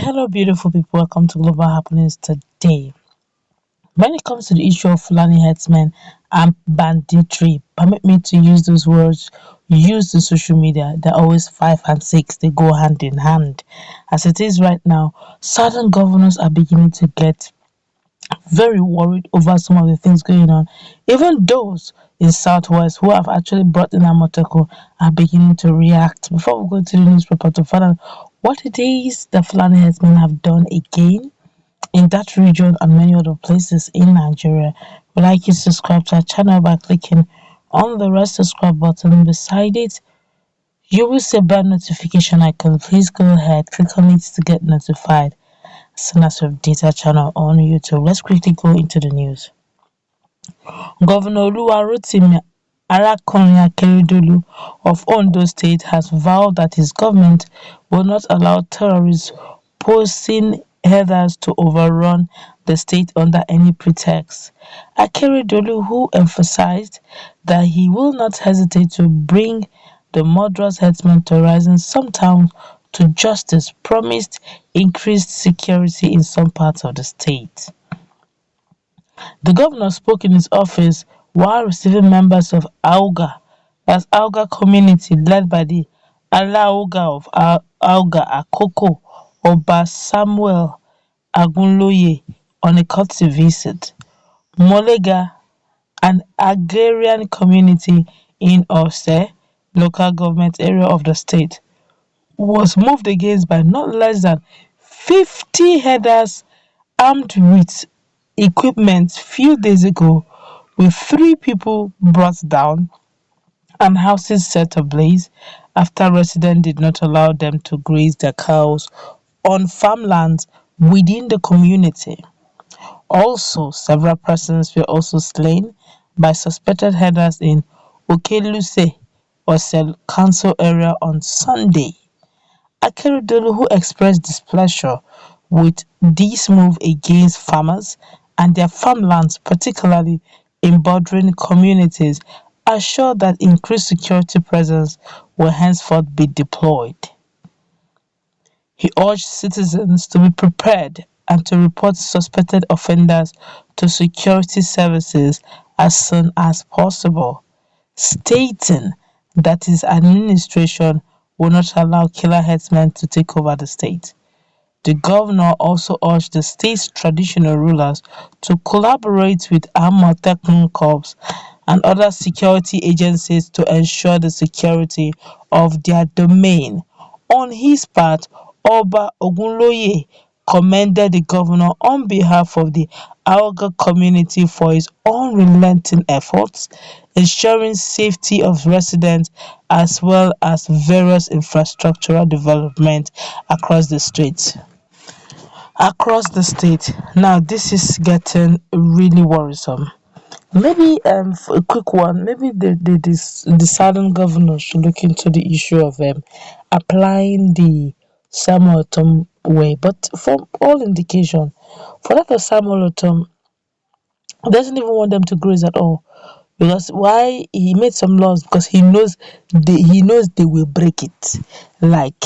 Hello, beautiful people. Welcome to Global Happenings today. When it comes to the issue of Fulani Herdsmen and banditry, permit me to use those words used in social media. They're always five and six, they go hand in hand. As it is right now, southern governors are beginning to get very worried over some of the things going on. Even those in Southwest who have actually brought in Amoteco are beginning to react. Before we go to the newspaper to find out what it is the Fulani Herdsmen have done again in that region and many other places in Nigeria, we'd like you to subscribe to our channel by clicking on the red subscribe button beside it. You will see a bell notification icon. Please go ahead, click on it to get notified as soon as we update our channel on YouTube. Let's quickly go into the news. Governor Oluwarotimi Arakunrin Akeredolu of Ondo State has vowed that his government will not allow terrorists posing headers to overrun the state under any pretext. Akeredolu, who emphasized that he will not hesitate to bring the murderous herdsmen terrorizing some towns to justice, promised increased security in some parts of the state. The governor spoke in his office while receiving members of Auga community led by the Alaoga of Auga Akoko, Oba Samuel Agunloye, on a courtesy visit. Molega, an agrarian community in Ose, local government area of the state, was moved against by not less than 50 headers armed with equipment few days ago, with 3 people brought down and houses set ablaze after residents did not allow them to graze their cows on farmlands within the community. Also, several persons were also slain by suspected headers in Okeluse, Osel Council area on Sunday. Akeredolu, who expressed displeasure with this move against farmers and their farmlands, particularly in bordering communities, assured that increased security presence will henceforth be deployed. He urged citizens to be prepared and to report suspected offenders to security services as soon as possible, stating that his administration will not allow killer herdsmen to take over the state. The governor also urged the state's traditional rulers to collaborate with Amotekun Corps and other security agencies to ensure the security of their domain. On his part, Oba Ogunloye commended the governor on behalf of the Auga community for his unrelenting efforts, ensuring safety of residents as well as various infrastructural development across the state. Now, this is getting really worrisome. Maybe a quick one. Maybe the southern governor should look into the issue of applying the Samuel Otom way. But from all indication, for that of Samuel Otom, he doesn't even want them to graze at all. Because why he made some laws, because he knows they will break it. Like,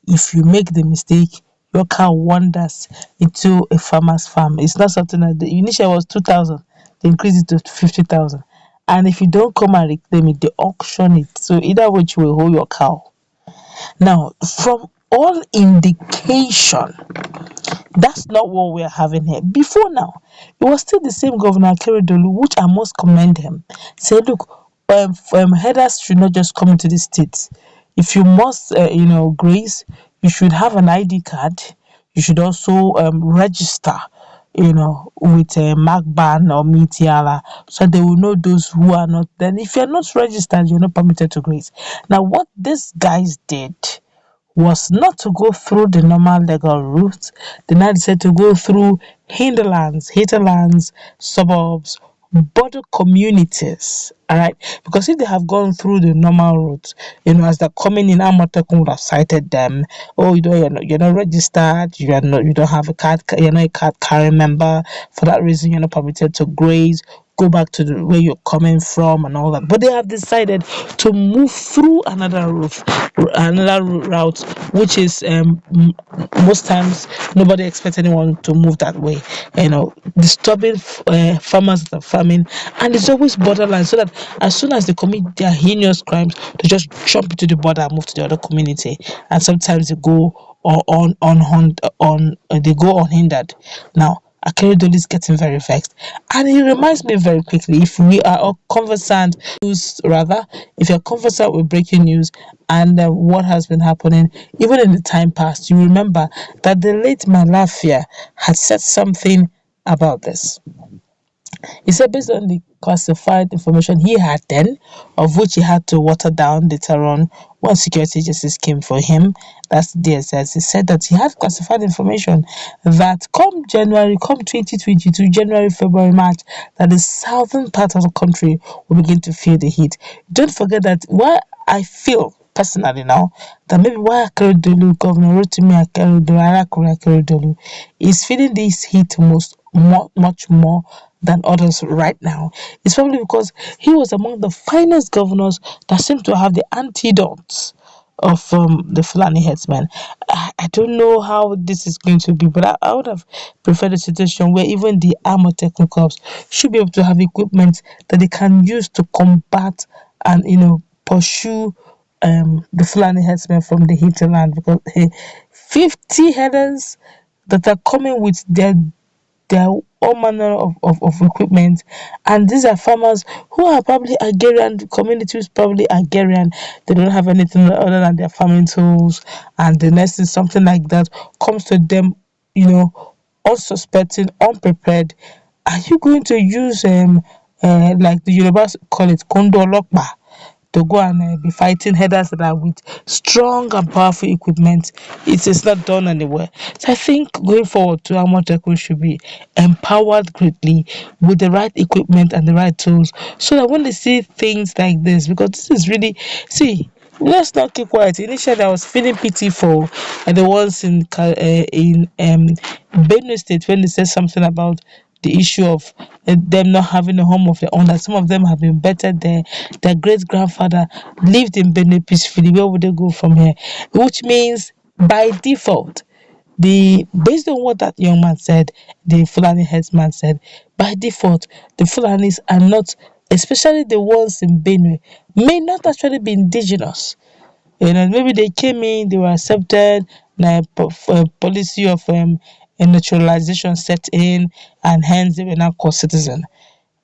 if you make the mistake, your cow wanders into a farmer's farm. It's not something that the initial was 2,000, they increase it to 50,000. And if you don't come and reclaim it, they auction it. So either way, you will hold your cow. Now, from all indication, that's not what we're having here. Before now, it was still the same Governor Akeredolu, which I must commend him. Say, look, headers should not just come into the state. If you must, graze, you should have an ID card. You should also register, with a MACBAN or Mitiala, so they will know those who are not. Then, if you're not registered, you're not permitted to graze. Now, what these guys did was not to go through the normal legal route. They now decided to go through hinterlands, suburbs, border communities. Alright, because if they have gone through the normal route, as they're coming in, Amotekun would have cited them. Oh, you're not registered, you don't have a card, you're not a card carrying member. For that reason, you're not permitted to graze. go back to where you're coming from and all that. But they have decided to move through another route, which is most times nobody expects anyone to move that way. Disturbing farmers that are farming, and it's always borderline. So that as soon as they commit their heinous crimes, they just jump into the border and move to the other community, and sometimes they go they go unhindered. Now Akeredolu is getting very vexed, and he reminds me very quickly. If we are all conversant, news rather, if you're conversant with breaking news and what has been happening, even in the time past, you remember that the late Malafia had said something about this. He said based on the classified information he had then, of which he had to water down later on when security agencies came for him, that's DSS, he said that he had classified information that come 2022, January, February, March, that the southern part of the country will begin to feel the heat. Don't forget that what I feel personally now, that maybe why Akeredolu, Governor Rotimi Akeredolu, is feeling this heat much more than others right now. It's probably because he was among the finest governors that seem to have the antidotes of the Fulani Herdsmen. I don't know how this is going to be, but I would have preferred a situation where even the armored technical corps should be able to have equipment that they can use to combat and pursue the Fulani Herdsmen from the hinterland, because 50 headers that are coming with their all manner of equipment, and these are farmers who are probably Algerian, the community is probably Algerian, they don't have anything other than their farming tools, and the next thing something like that comes to them, unsuspecting, unprepared. Are you going to use like the Yorubas call it kondo lokpa, to go and be fighting headers that are with strong and powerful equipment? It is not done anywhere. So I think going forward to Amotekun should be empowered greatly with the right equipment and the right tools, so that when they see things like this, because this is really, see, let's not keep quiet. Initially, I was feeling pity for the ones in Benue State when they said something about the issue of them not having a home of their own, that some of them have been better there. Their great grandfather lived in Benin peacefully. Where would they go from here? Which means by default, the based on what that young man said, the Fulani headsman said, by default, the Fulanis are not, especially the ones in Benue, may not actually be indigenous. Maybe they came in, they were accepted, and a policy of a naturalization set in, and hence they were now called citizen.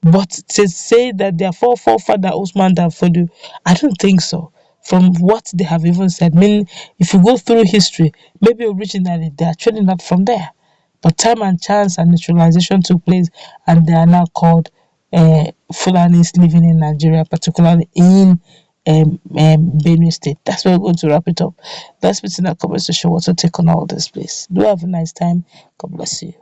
But to say that their forefather Usman Danfodio, I don't think so. From what they have even said, meaning if you go through history, maybe originally they're actually not from there. But time and chance and naturalization took place, and they are now called Fulanis living in Nigeria, particularly in Benue State. That's where we're going to wrap it up. Let's put in that comment section what's your take on all this, please. Do have a nice time. God bless you.